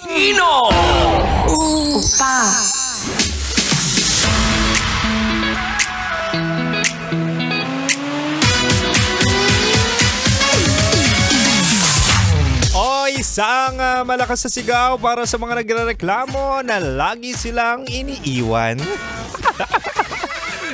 Ino! Opa. O isang malakas na sigaw para sa mga nagrereklamo na lagi silang iniiwan.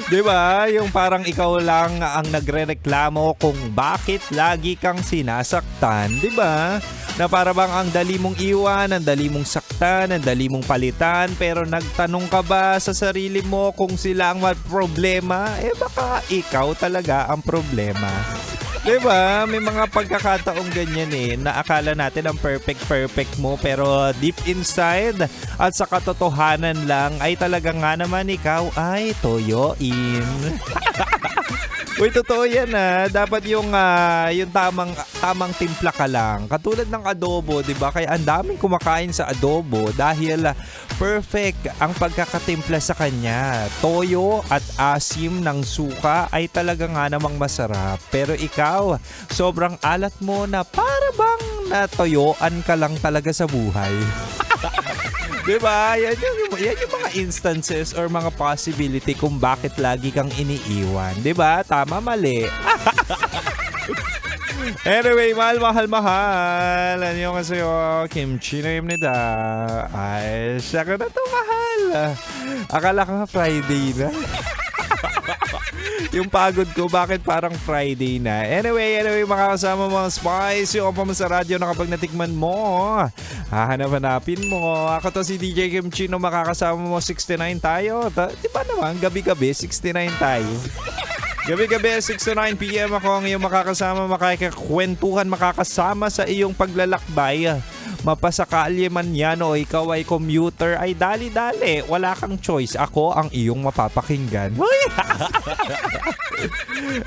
Diba? Yung parang ikaw lang ang nagrereklamo kung bakit lagi kang sinasaktan. Diba? Na para bang ang dali mong iwan, ang dali mong saktan, ang dali mong palitan. Pero nagtanong ka ba sa sarili mo kung sila ang may problema? Eh baka ikaw talaga ang problema. Diba? May mga pagkakataong ganyan na akala natin ang perfect mo pero deep inside at sa katotohanan lang ay talaga nga naman ikaw ay toyoin. Uy, totoo yan Dapat yung tamang timpla ka lang. Katulad ng adobo, 'di ba? Kaya ang daming kumakain sa adobo dahil perfect ang pagkakatimpla sa kanya. Toyo at asim ng suka ay talaga nga namang masarap. Pero ikaw, sobrang alat mo na para bang natoyoan ka lang talaga sa buhay. Diba? Yan yung mga instances or mga possibility kung bakit lagi kang iniiwan. Diba? Tama, mali. Anyway, mahal. Ano kasi kimchi na yun nida. Ay, siya ka na to, mahal. Akala ka Friday na. Yung pagod ko, bakit parang Friday na? Anyway, makakasama mga spice. Yung pa mo sa radyo na kapag natikman mo, hahanap-hanapin mo. Ako to si DJ Kimchi, no, makakasama mo 69 tayo. Diba naman, gabi-gabi 69 tayo. Gabi-gabi 6 to 9 p.m. ako ang iyong makakasama, makakakwentuhan, makakasama sa iyong paglalakbay. Mapasakali man yan o ikaw ay commuter, ay dali-dali. Wala kang choice. Ako ang iyong mapapakinggan.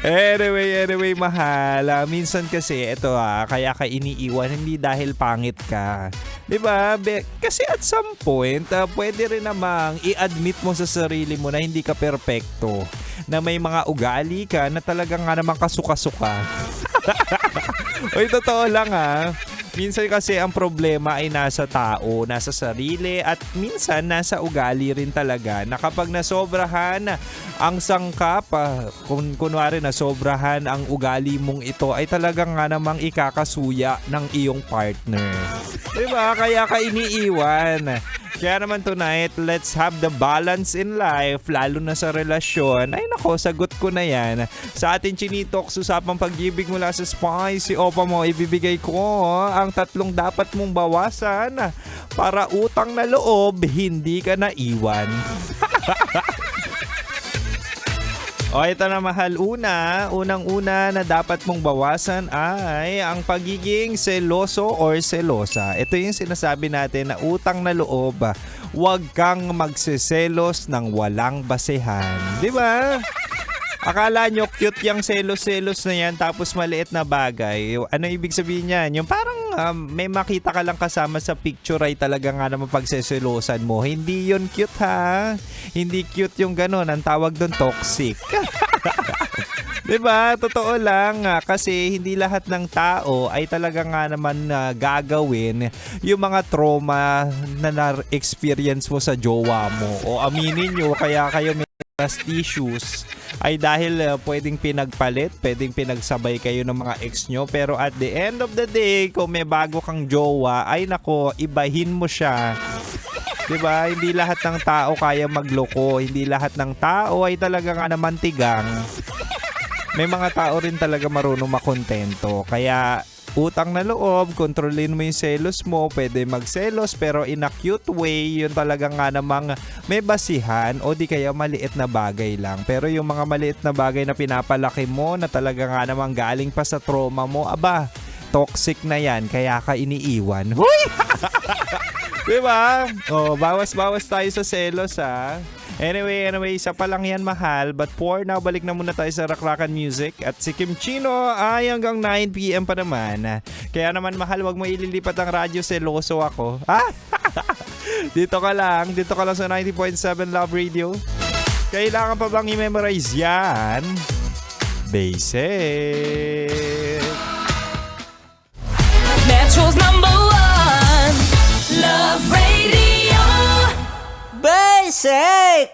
Anyway, mahal. Minsan kasi, ito kaya ka iniiwan, hindi dahil pangit ka. Diba? Kasi at some point, pwede rin namang i-admit mo sa sarili mo na hindi ka perpekto. Na may mga ugali ka na talagang nga naman kasuka-suka. Uy, totoo lang Minsan kasi ang problema ay nasa tao, nasa sarili at minsan nasa ugali rin talaga na kapag nasobrahan ang sangkap, kunwari nasobrahan ang ugali mong ito ay talagang nga namang ikakasuya ng iyong partner. Diba? Kaya ka iniiwan. Kaya naman tonight, let's have the balance in life, lalo na sa relasyon. Ay nako, sagot ko na yan. Sa ating Chinitok, usapang pag-ibig mula sa Spice, si Opa mo, ibibigay ko ang 3 dapat mong bawasan para utang na loob, hindi ka naiwan. O ito na mahal, unang-una na dapat mong bawasan ay ang pagiging seloso or selosa. Ito yung sinasabi natin na utang na loob, huwag kang magseselos ng walang basehan. Di ba? Akala nyo cute yung selos-selos na yan tapos maliit na bagay. Ano ibig sabihin yan? Yung parang may makita ka lang kasama sa picture ay talaga nga naman pagseselosan mo. Hindi yun cute Hindi cute yung ganun. Ang tawag doon toxic. Diba? Totoo lang kasi hindi lahat ng tao ay talaga nga naman gagawin yung mga trauma na na-experience mo sa jowa mo. O aminin nyo, kaya kayo may trust issues ay dahil pwedeng pinagpalit, pwedeng pinagsabay kayo ng mga ex nyo. Pero at the end of the day, kung may bago kang jowa, ay nako, ibahin mo siya. Diba? Hindi lahat ng tao kaya magloko. Hindi lahat ng tao ay talaga nga naman tigang. May mga tao rin talaga marunong makontento. Kaya utang na loob, kontrolin mo yung selos mo. Pwede magselos pero in a cute way. Yun talaga nga namang may basihan o di kaya maliit na bagay lang. Pero yung mga maliit na bagay na pinapalaki mo na talaga nga namang galing pa sa trauma mo, aba, toxic na yan. Kaya ka iniiwan. Huy! Diba? Bawas-bawas tayo sa selos Anyway, isa pa lang yan mahal. But for now, balik na muna tayo sa Rakrakan Music. At si Kim Chino ay hanggang 9 p.m. pa naman. Kaya naman mahal, wag mo ililipat ang radyo, seloso ako. Dito ka lang sa 90.7 Love Radio. Kailangan pa bang i-memorize yan? Basic. Metro's #1 Love sake!